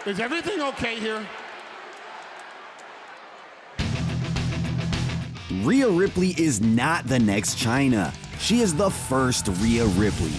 Is everything okay here? Rhea Ripley is not the next Chyna. She is the first Rhea Ripley.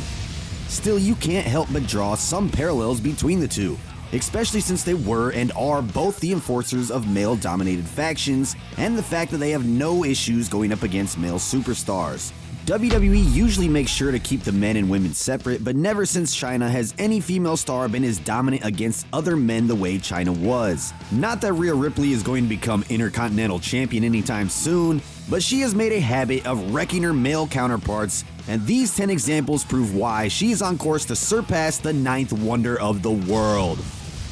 Still, you can't help but draw some parallels between the two, especially since they were and are both the enforcers of male-dominated factions, and the fact that they have no issues going up against male superstars. WWE usually makes sure to keep the men and women separate, but never since Chyna has any female star been as dominant against other men the way Chyna was. Not that Rhea Ripley is going to become Intercontinental Champion anytime soon, but she has made a habit of wrecking her male counterparts, and these 10 examples prove why she is on course to surpass the 9th wonder of the world.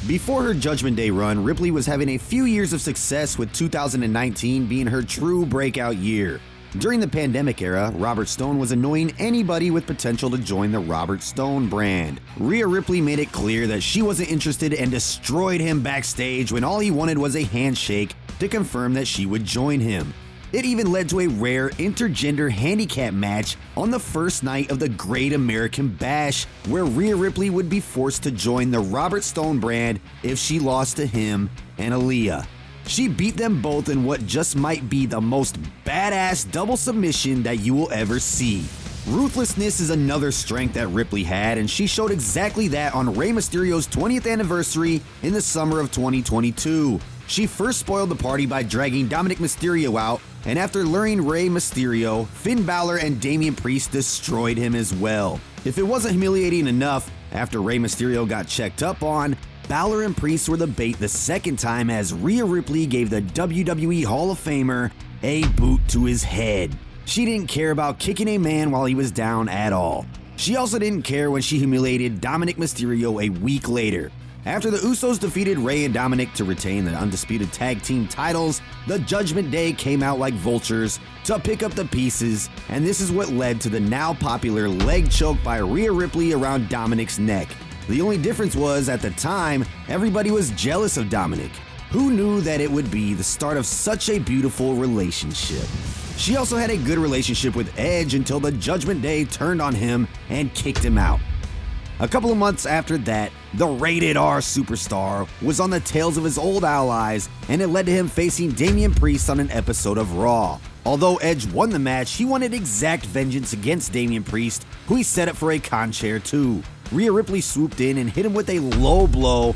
Before her Judgment Day run, Ripley was having a few years of success, with 2019 being her true breakout year. During the pandemic era, Robert Stone was annoying anybody with potential to join the Robert Stone brand. Rhea Ripley made it clear that she wasn't interested and destroyed him backstage when all he wanted was a handshake to confirm that she would join him. It even led to a rare intergender handicap match on the first night of the Great American Bash, where Rhea Ripley would be forced to join the Robert Stone brand if she lost to him and Aaliyah. She beat them both in what just might be the most badass double submission that you will ever see. Ruthlessness is another strength that Ripley had, and she showed exactly that on Rey Mysterio's 20th anniversary in the summer of 2022. She first spoiled the party by dragging Dominik Mysterio out, and after luring Rey Mysterio, Finn Balor and Damian Priest destroyed him as well. If it wasn't humiliating enough, after Rey Mysterio got checked up on, Balor and Priest were the bait the second time, as Rhea Ripley gave the WWE Hall of Famer a boot to his head. She didn't care about kicking a man while he was down at all. She also didn't care when she humiliated Dominik Mysterio a week later. After the Usos defeated Rey and Dominik to retain the undisputed tag team titles, the Judgment Day came out like vultures to pick up the pieces, and this is what led to the now popular leg choke by Rhea Ripley around Dominik's neck. The only difference was, at the time, everybody was jealous of Dominik. Who knew that it would be the start of such a beautiful relationship? She also had a good relationship with Edge until the Judgment Day turned on him and kicked him out. A couple of months after that, the rated R superstar was on the tails of his old allies, and it led to him facing Damian Priest on an episode of Raw. Although Edge won the match, he wanted exact vengeance against Damian Priest, who he set up for a con chair too. Rhea Ripley swooped in and hit him with a low blow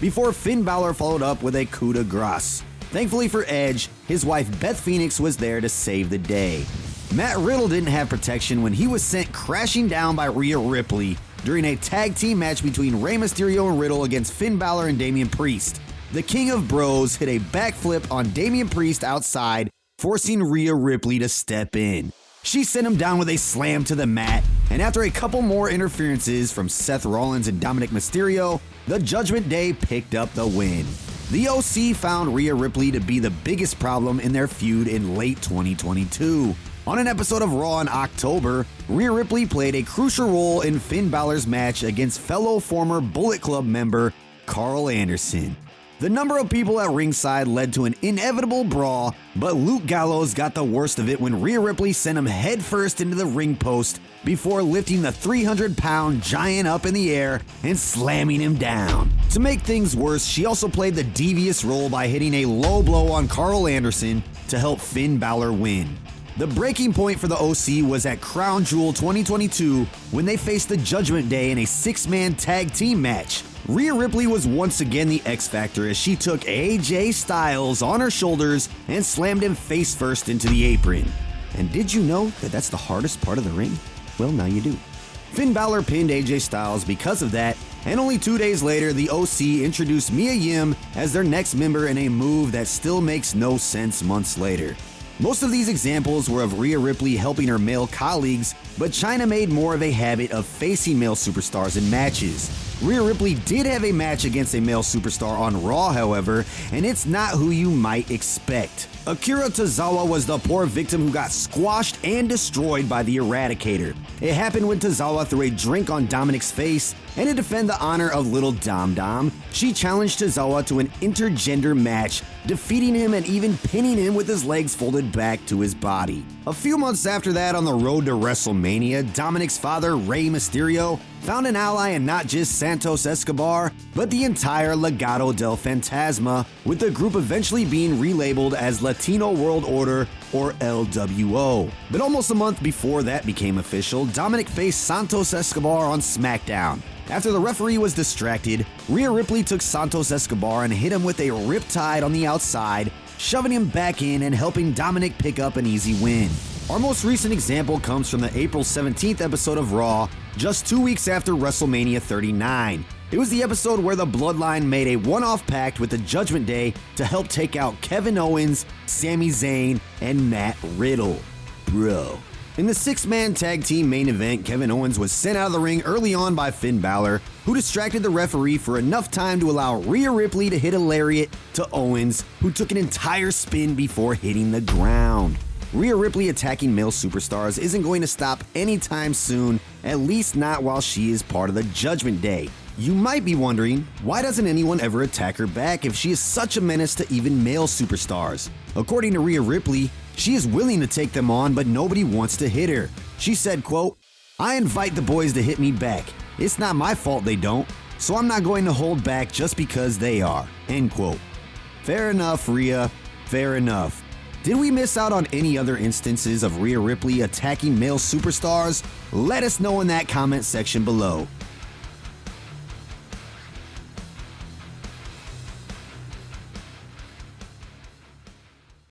before Finn Balor followed up with a coup de grace. Thankfully for Edge, his wife Beth Phoenix was there to save the day. Matt Riddle didn't have protection when he was sent crashing down by Rhea Ripley during a tag team match between Rey Mysterio and Riddle against Finn Balor and Damian Priest. The King of Bros hit a backflip on Damian Priest outside, forcing Rhea Ripley to step in. She sent him down with a slam to the mat, and after a couple more interferences from Seth Rollins and Dominik Mysterio, the Judgment Day picked up the win. The OC found Rhea Ripley to be the biggest problem in their feud in late 2022. On an episode of Raw in October, Rhea Ripley played a crucial role in Finn Balor's match against fellow former Bullet Club member Carl Anderson. The number of people at ringside led to an inevitable brawl, but Luke Gallows got the worst of it when Rhea Ripley sent him headfirst into the ring post before lifting the 300-pound giant up in the air and slamming him down. To make things worse, she also played the devious role by hitting a low blow on Carl Anderson to help Finn Balor win. The breaking point for the OC was at Crown Jewel 2022 when they faced the Judgment Day in a 6-man tag team match. Rhea Ripley was once again the X Factor as she took AJ Styles on her shoulders and slammed him face first into the apron. And did you know that that's the hardest part of the ring? Well, now you do. Finn Balor pinned AJ Styles because of that, and only 2 days later, the OC introduced Mia Yim as their next member in a move that still makes no sense months later. Most of these examples were of Rhea Ripley helping her male colleagues, but Chyna made more of a habit of facing male superstars in matches. Rhea Ripley did have a match against a male superstar on Raw, however, and it's not who you might expect. Akira Tozawa was the poor victim who got squashed and destroyed by the Eradicator. It happened when Tozawa threw a drink on Dominik's face, and to defend the honor of Little Dom Dom, she challenged Tozawa to an intergender match, defeating him and even pinning him with his legs folded back to his body. A few months after that, on the road to WrestleMania, Dominik's father, Rey Mysterio, found an ally in not just Santos Escobar, but the entire Legado del Fantasma, with the group eventually being relabeled as Latino World Order, or LWO. But almost a month before that became official, Dominik faced Santos Escobar on SmackDown. After the referee was distracted, Rhea Ripley took Santos Escobar and hit him with a riptide on the outside, shoving him back in and helping Dominik pick up an easy win. Our most recent example comes from the April 17th episode of Raw, just 2 weeks after WrestleMania 39. It was the episode where the Bloodline made a one-off pact with the Judgment Day to help take out Kevin Owens, Sami Zayn, and Matt Riddle. Bro. In the six-man tag team main event, Kevin Owens was sent out of the ring early on by Finn Balor, who distracted the referee for enough time to allow Rhea Ripley to hit a lariat to Owens, who took an entire spin before hitting the ground. Rhea Ripley attacking male superstars isn't going to stop anytime soon, at least not while she is part of the Judgment Day. You might be wondering, why doesn't anyone ever attack her back if she is such a menace to even male superstars? According to Rhea Ripley, she is willing to take them on, but nobody wants to hit her. She said, quote, "I invite the boys to hit me back. It's not my fault they don't, so I'm not going to hold back just because they are." End quote. Fair enough, Rhea. Fair enough. Did we miss out on any other instances of Rhea Ripley attacking male superstars? Let us know in that comment section below.